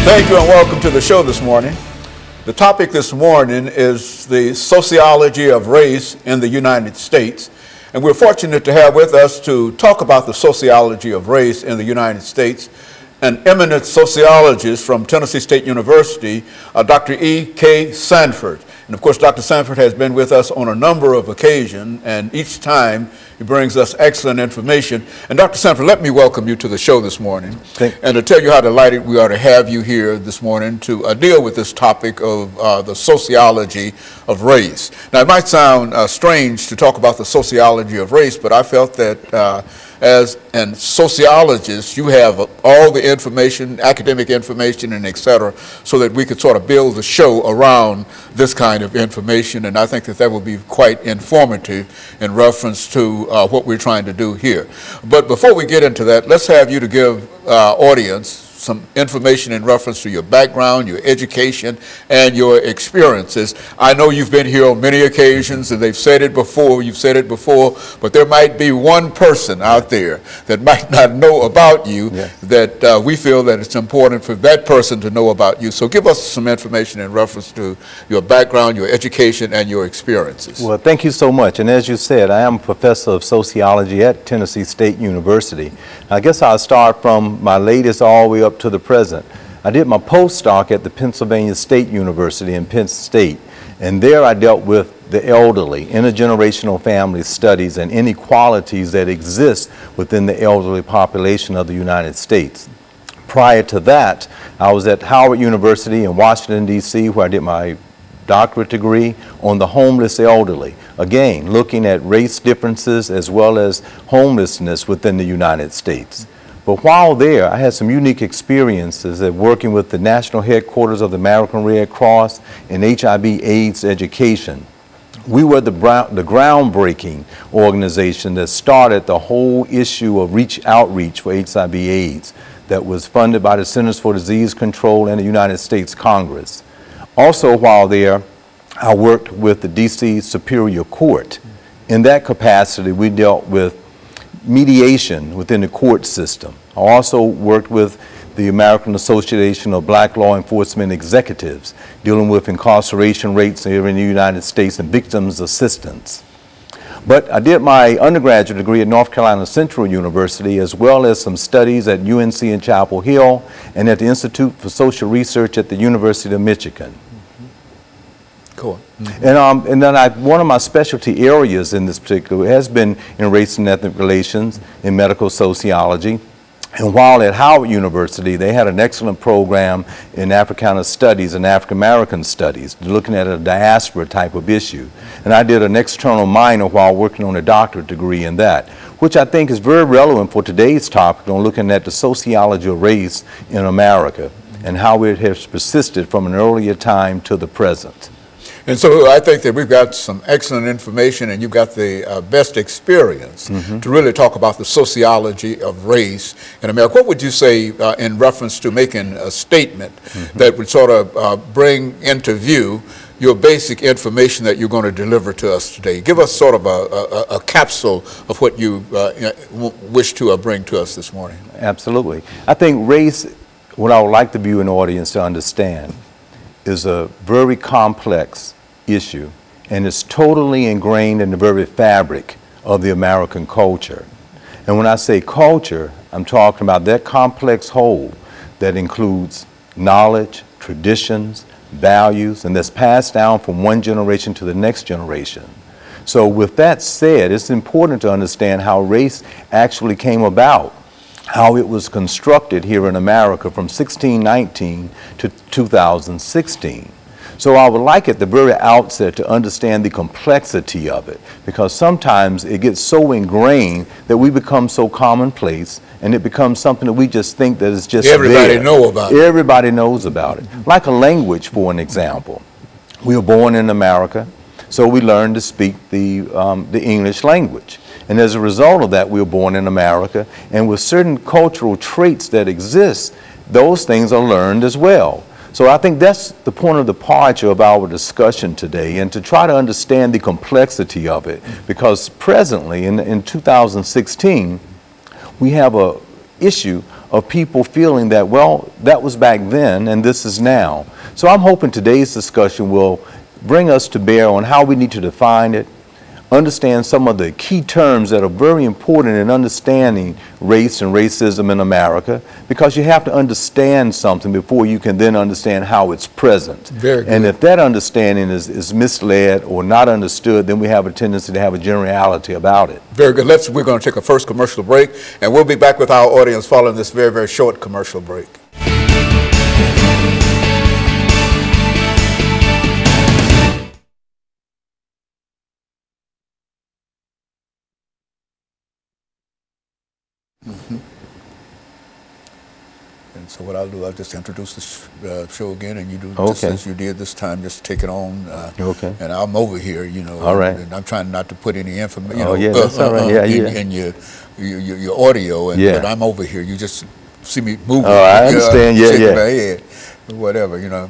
Thank you and welcome to the show this morning. The topic this morning is the sociology of race in the United States. And we're fortunate to have with us to talk about the sociology of race in the United States an eminent sociologist from Tennessee State University, Dr. EKSanford. And of course, Dr. Sanford has been with us on a number of occasions, and each time he brings us excellent information. And Dr. Sanford, let me welcome you to the show this morning, and to tell you how delighted we are to have you here this morning to deal with this topic of the sociology of race. Now, it might sound strange to talk about the sociology of race, but I felt that as a sociologist, you have all the information, academic information, and et cetera, so that we could sort of build the show around this kind of information. And I think that that will be quite informative in reference to what we're trying to do here. But before we get into that, let's have you to give audience some information in reference to your background, your education, and your experiences. I know you've been here on many occasions, and they've said it before, you've said it before, but there might be one person out there that might not know about you, that we feel that it's important for that person to know about you. So give us some information in reference to your background, your education, and your experiences. Well, thank you so much. And as you said, I am a professor of sociology at Tennessee State University. I guess I'll start from my latest all the way up to the present. I did my postdoc at the Pennsylvania State University in Penn State, and there I dealt with the elderly, intergenerational family studies, and inequalities that exist within the elderly population of the United States. Prior to that, I was at Howard University in Washington, D.C., where I did my doctorate degree on the homeless elderly, again looking at race differences as well as homelessness within the United States. But while there, I had some unique experiences at working with the national headquarters of the American Red Cross in HIV/AIDS education. We were the groundbreaking organization that started the whole issue of outreach for HIV/AIDS that was funded by the Centers for Disease Control and the United States Congress. Also, while there, I worked with the D.C. Superior Court. In that capacity, we dealt with mediation within the court system. I also worked with the American Association of Black Law Enforcement Executives, dealing with incarceration rates here in the United States and victims assistance. But I did my undergraduate degree at North Carolina Central University, as well as some studies at UNC in Chapel Hill and at the Institute for Social Research at the University of Michigan. Cool. And then one of my specialty areas in this particular has been in race and ethnic relations in medical sociology. And while at Howard University, they had an excellent program in Africana Studies and African American Studies, looking at a diaspora type of issue. And I did an external minor while working on a doctorate degree in that, which I think is very relevant for today's topic on looking at the sociology of race in America and how it has persisted from an earlier time to the present. And so I think that we've got some excellent information, and you've got the best experience to really talk about the sociology of race in America. What would you say in reference to making a statement that would sort of bring into view your basic information that you're going to deliver to us today? Give us sort of a capsule of what you wish to bring to us this morning. Absolutely. I think race, what I would like the viewing audience to understand, is a very complex issue, and it's totally ingrained in the very fabric of the American culture. And when I say culture, I'm talking about that complex whole that includes knowledge, traditions, values, and that's passed down from one generation to the next generation. So with that said, it's important to understand how race actually came about, how it was constructed here in America from 1619 to 2016. So I would like at the very outset to understand the complexity of it, because sometimes it gets so ingrained that we become so commonplace and it becomes something that we just think that is just everybody there. know about it. Everybody knows about it. Like a language, for an example. We were born in America, so we learned to speak the English language. And as a result of that, we were born in America, and with certain cultural traits that exist, those things are learned as well. So I think that's the point of departure of our discussion today, and to try to understand the complexity of it, because presently in 2016, we have a issue of people feeling that, well, that was back then and this is now. So I'm hoping today's discussion will bring us to bear on how we need to define it, understand some of the key terms that are very important in understanding race and racism in America, because you have to understand something before you can then understand how it's present. Very good. And if that understanding is misled or not understood, then we have a tendency to have a generality about it. Very good. We're going to take a first commercial break, and we'll be back with our audience following this very, very short commercial break. And so what I'll do, I'll just introduce the show again, and you do just as you did this time, just take it on. And I'm over here, you know. All right. And I'm trying not to put any information, that's all right. in your audio, but I'm over here. You just see me moving. Oh, I understand. Shaking my head, whatever, you know.